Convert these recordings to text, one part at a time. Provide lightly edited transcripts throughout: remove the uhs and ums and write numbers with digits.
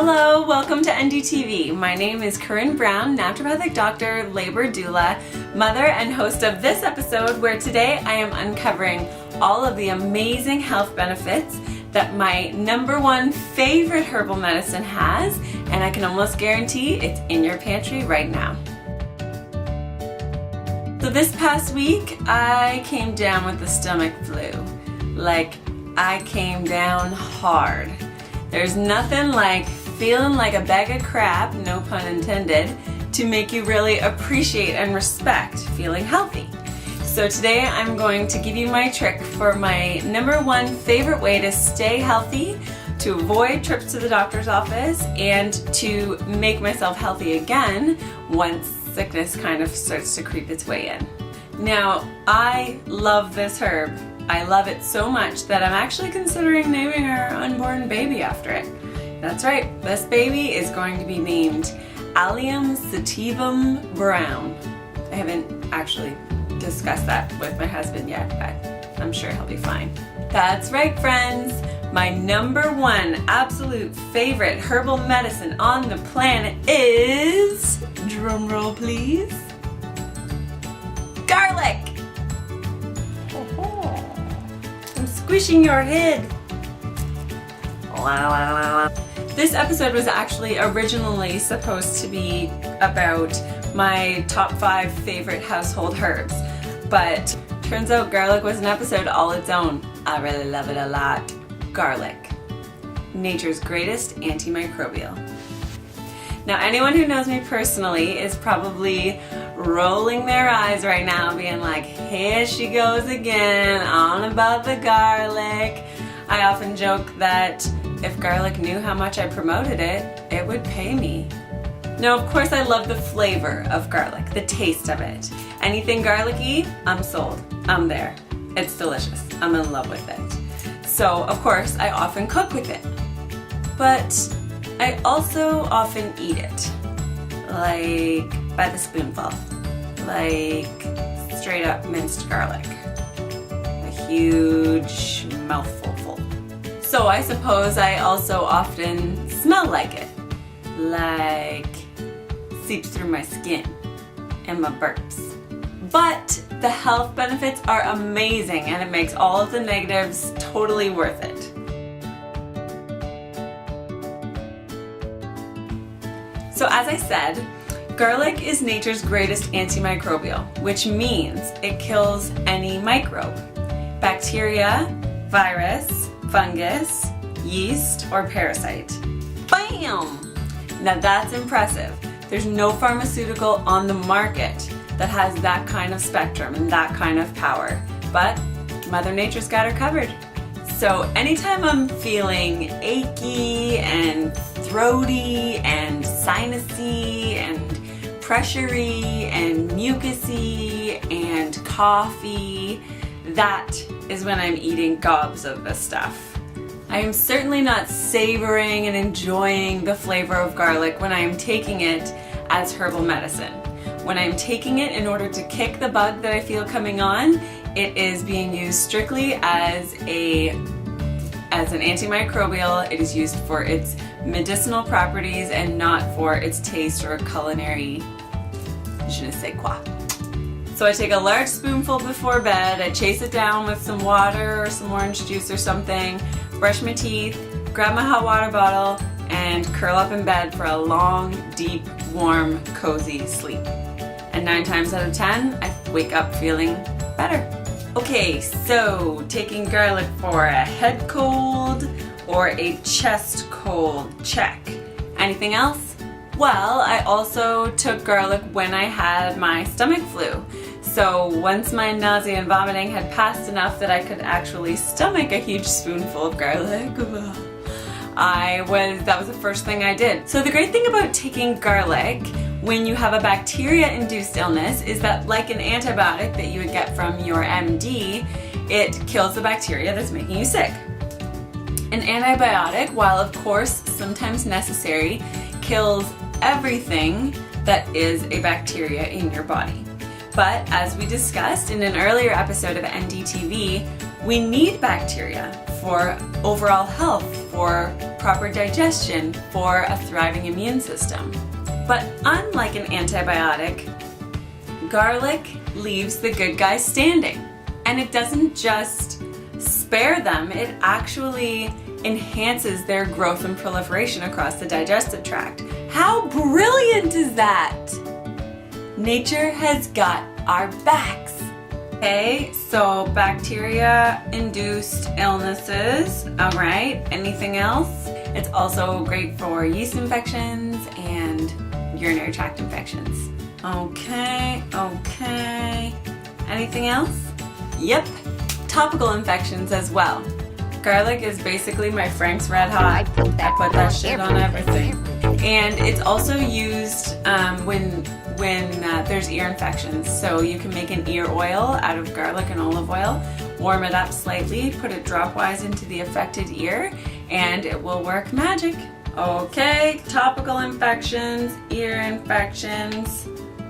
Hello, welcome to NDTV. My name is Corinne Brown, naturopathic doctor, labor doula, mother, and host of this episode where today I am uncovering all of the amazing health benefits that my #1 favorite herbal medicine has, and I can almost guarantee it's in your pantry right now. So this past week, I came down with the stomach flu. I came down hard. There's nothing like feeling like a bag of crap, no pun intended, to make you really appreciate and respect feeling healthy. So today I'm going to give you my trick for my #1 favorite way to stay healthy, to avoid trips to the doctor's office, and to make myself healthy again once sickness kind of starts to creep its way in. Now, I love this herb. I love it so much that I'm actually considering naming our unborn baby after it. That's right, this baby is going to be named Allium sativum Brown. I haven't actually discussed that with my husband yet, but I'm sure he'll be fine. That's right, friends. My #1 absolute favorite herbal medicine on the planet is, drumroll please, garlic. I'm squishing your head. This episode was actually originally supposed to be about my top 5 favorite household herbs, but turns out garlic was an episode all its own. I really love it a lot. Garlic, nature's greatest antimicrobial. Now, anyone who knows me personally is probably rolling their eyes right now, being like, here she goes again, on about the garlic. I often joke that if garlic knew how much I promoted it, it would pay me. Now, of course, I love the flavor of garlic, the taste of it. Anything garlicky, I'm sold. I'm there. It's delicious. I'm in love with it. So, of course, I often cook with it. But I also often eat it, like by the spoonful, like straight up minced garlic, a huge mouthful full. So I suppose I also often smell like it, like seeps through my skin and my burps. But the health benefits are amazing and it makes all of the negatives totally worth it. So as I said, garlic is nature's greatest antimicrobial, which means it kills any microbe. Bacteria, virus, fungus, yeast, or parasite. Bam! Now that's impressive. There's no pharmaceutical on the market that has that kind of spectrum and that kind of power, but Mother Nature's got her covered. So anytime I'm feeling achy and throaty and sinusy and pressury and mucusy and coughy, that is when I'm eating gobs of this stuff. I am certainly not savoring and enjoying the flavor of garlic when I am taking it as herbal medicine. When I'm taking it in order to kick the bug that I feel coming on, it is being used strictly as an antimicrobial. It is used for its medicinal properties and not for its taste or culinary je ne sais quoi. So I take a large spoonful before bed, I chase it down with some water or some orange juice or something, brush my teeth, grab my hot water bottle, and curl up in bed for a long, deep, warm, cozy sleep. And 9 times out of 10, I wake up feeling better. Okay, so taking garlic for a head cold or a chest cold, check. Anything else? Well, I also took garlic when I had my stomach flu. So once my nausea and vomiting had passed enough that I could actually stomach a huge spoonful of garlic, that was the first thing I did. So the great thing about taking garlic when you have a bacteria-induced illness is that, like an antibiotic that you would get from your MD, it kills the bacteria that's making you sick. An antibiotic, while of course sometimes necessary, kills everything that is a bacteria in your body. But as we discussed in an earlier episode of NDTV, we need bacteria for overall health, for proper digestion, for a thriving immune system. But unlike an antibiotic, garlic leaves the good guys standing. And it doesn't just spare them, it actually enhances their growth and proliferation across the digestive tract. How brilliant is that? Nature has got our backs. Okay, so bacteria-induced illnesses, all right, anything else? It's also great for yeast infections and urinary tract infections. Okay, anything else? Yep, topical infections as well. Garlic is basically my Frank's Red Hot. I put that shit on everything. And it's also used when there's ear infections. So you can make an ear oil out of garlic and olive oil, warm it up slightly, put it dropwise into the affected ear, and it will work magic. Okay, topical infections, ear infections.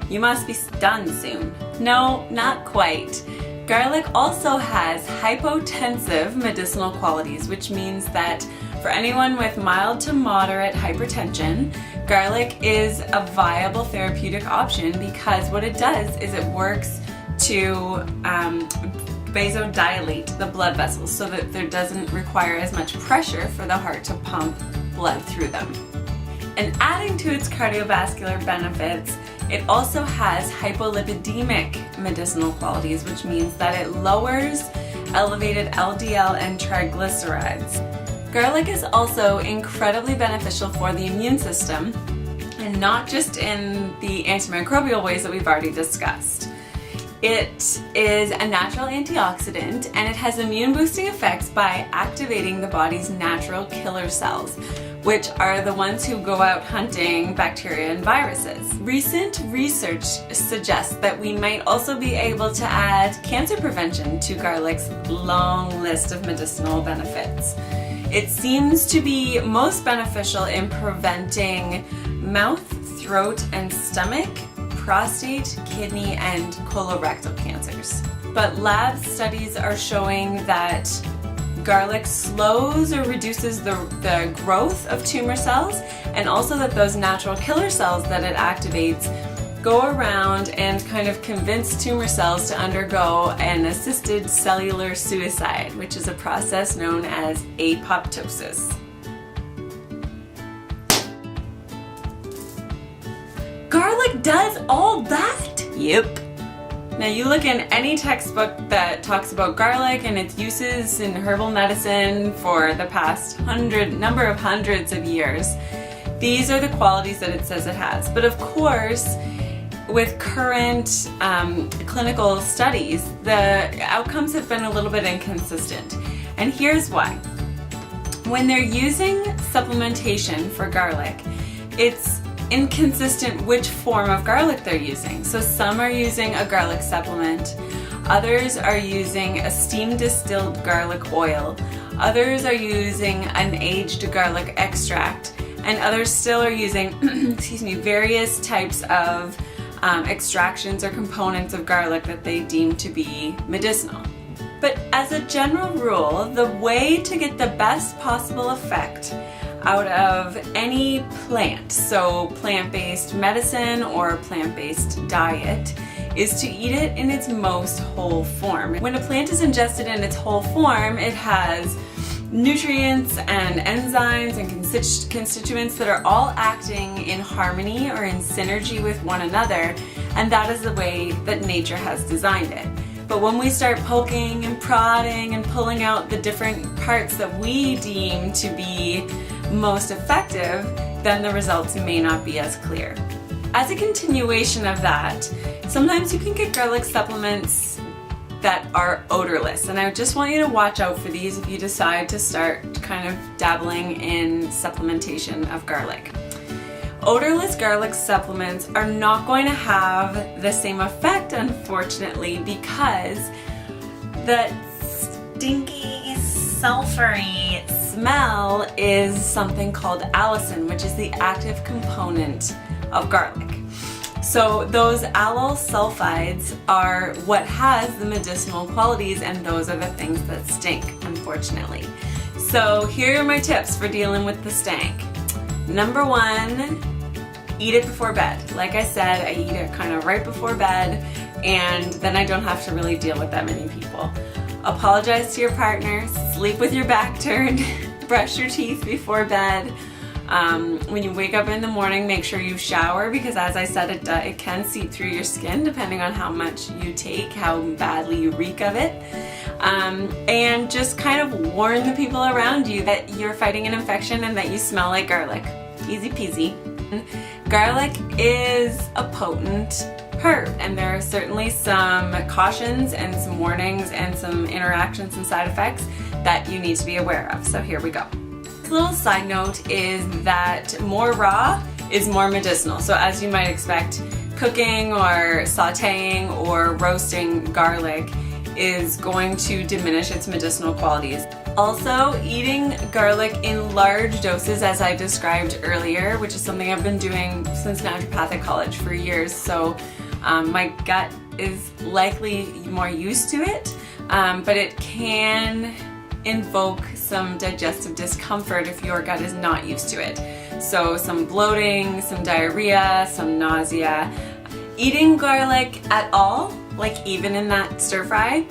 You must be done soon. No, not quite. Garlic also has hypotensive medicinal qualities, which means that for anyone with mild to moderate hypertension, garlic is a viable therapeutic option because what it does is it works to vasodilate the blood vessels so that there doesn't require as much pressure for the heart to pump blood through them. And adding to its cardiovascular benefits, it also has hypolipidemic medicinal qualities, which means that it lowers elevated LDL and triglycerides. Garlic is also incredibly beneficial for the immune system, and not just in the antimicrobial ways that we've already discussed. It is a natural antioxidant, and it has immune boosting effects by activating the body's natural killer cells, which are the ones who go out hunting bacteria and viruses. Recent research suggests that we might also be able to add cancer prevention to garlic's long list of medicinal benefits. It seems to be most beneficial in preventing mouth, throat, and stomach, prostate, kidney, and colorectal cancers. But lab studies are showing that garlic slows or reduces the growth of tumor cells, and also that those natural killer cells that it activates go around and kind of convince tumor cells to undergo an assisted cellular suicide, which is a process known as apoptosis. Garlic does all that? Yep. Now you look in any textbook that talks about garlic and its uses in herbal medicine for the past number of hundreds of years. These are the qualities that it says it has. But of course, with current clinical studies, the outcomes have been a little bit inconsistent. And here's why. When they're using supplementation for garlic, it's inconsistent which form of garlic they're using. So some are using a garlic supplement, others are using a steam distilled garlic oil, others are using an aged garlic extract, and others still are using various types of extractions or components of garlic that they deem to be medicinal. But as a general rule, the way to get the best possible effect out of any plant, so plant-based medicine or plant-based diet, is to eat it in its most whole form. When a plant is ingested in its whole form, it has nutrients and enzymes and constituents that are all acting in harmony or in synergy with one another, and that is the way that nature has designed it. But when we start poking and prodding and pulling out the different parts that we deem to be most effective, then the results may not be as clear. As a continuation of that, sometimes you can get garlic supplements that are odorless, and I just want you to watch out for these if you decide to start kind of dabbling in supplementation of garlic. Odorless garlic supplements are not going to have the same effect, unfortunately, because the stinky, sulfury smell is something called allicin, which is the active component of garlic. So those allyl sulfides are what has the medicinal qualities, and those are the things that stink, unfortunately. So here are my tips for dealing with the stank. Number one, eat it before bed. Like I said, I eat it kind of right before bed, and then I don't have to really deal with that many people. Apologize to your partner, sleep with your back turned, brush your teeth before bed. When you wake up in the morning, make sure you shower, because as I said, it can seep through your skin depending on how much you take, how badly you reek of it. And just kind of warn the people around you that you're fighting an infection and that you smell like garlic. Easy peasy. Garlic is a potent herb, and there are certainly some cautions and some warnings and some interactions and side effects that you need to be aware of. So here we go. A little side note is that more raw is more medicinal. So as you might expect, cooking or sauteing or roasting garlic is going to diminish its medicinal qualities. Also, eating garlic in large doses, as I described earlier, which is something I've been doing since naturopathic college for years, so my gut is likely more used to it, but it can invoke some digestive discomfort if your gut is not used to it. So some bloating, some diarrhea, some nausea. Eating garlic at all, like even in that stir fry,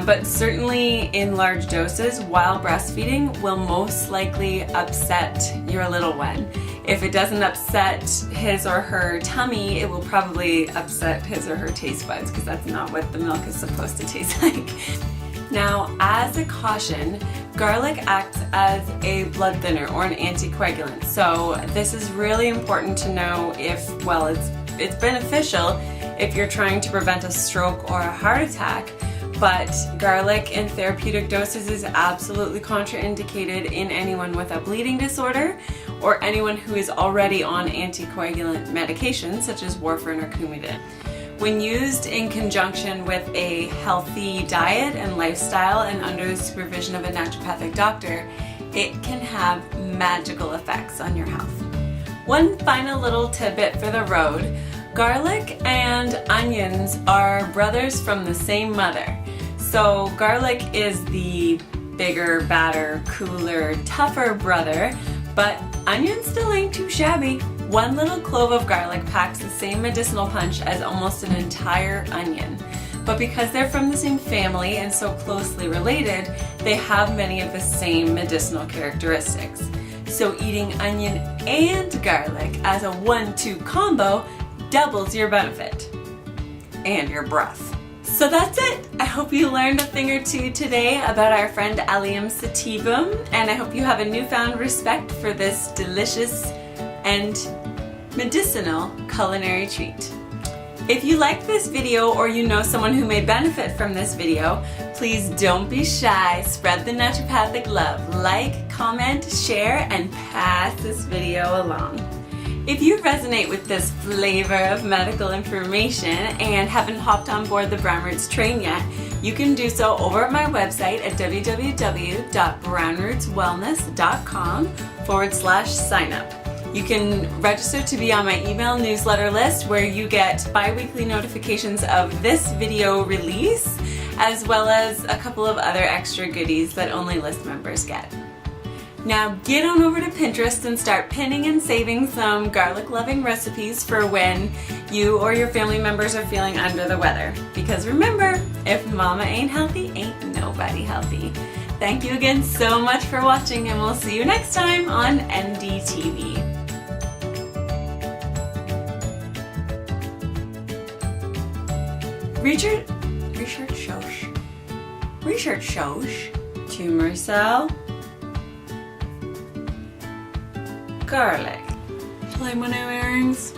but certainly in large doses while breastfeeding, will most likely upset your little one. If it doesn't upset his or her tummy, it will probably upset his or her taste buds, because that's not what the milk is supposed to taste like. Now, as a caution, garlic acts as a blood thinner or an anticoagulant. So this is really important to know if, well, it's beneficial if you're trying to prevent a stroke or a heart attack, but garlic in therapeutic doses is absolutely contraindicated in anyone with a bleeding disorder or anyone who is already on anticoagulant medications such as warfarin or Coumadin. When used in conjunction with a healthy diet and lifestyle and under the supervision of a naturopathic doctor, it can have magical effects on your health. One final little tidbit for the road: garlic and onions are brothers from the same mother. So garlic is the bigger, badder, cooler, tougher brother, but onions still ain't too shabby. One little clove of garlic packs the same medicinal punch as almost an entire onion. But because they're from the same family and so closely related, they have many of the same medicinal characteristics. So eating onion and garlic as a 1-2 combo doubles your benefit and your breath. So that's it. I hope you learned a thing or two today about our friend Allium sativum, and I hope you have a newfound respect for this delicious and medicinal culinary treat. If you liked this video or you know someone who may benefit from this video, please don't be shy. Spread the naturopathic love. Like, comment, share, and pass this video along. If you resonate with this flavor of medical information and haven't hopped on board the Brown Roots train yet, you can do so over at my website at www.brownrootswellness.com/sign-up. You can register to be on my email newsletter list, where you get bi-weekly notifications of this video release, as well as a couple of other extra goodies that only list members get. Now get on over to Pinterest and start pinning and saving some garlic-loving recipes for when you or your family members are feeling under the weather. Because remember, if mama ain't healthy, ain't nobody healthy. Thank you again so much for watching, and we'll see you next time on NDTV. Research shows tumor cell, garlic. Play my new earrings.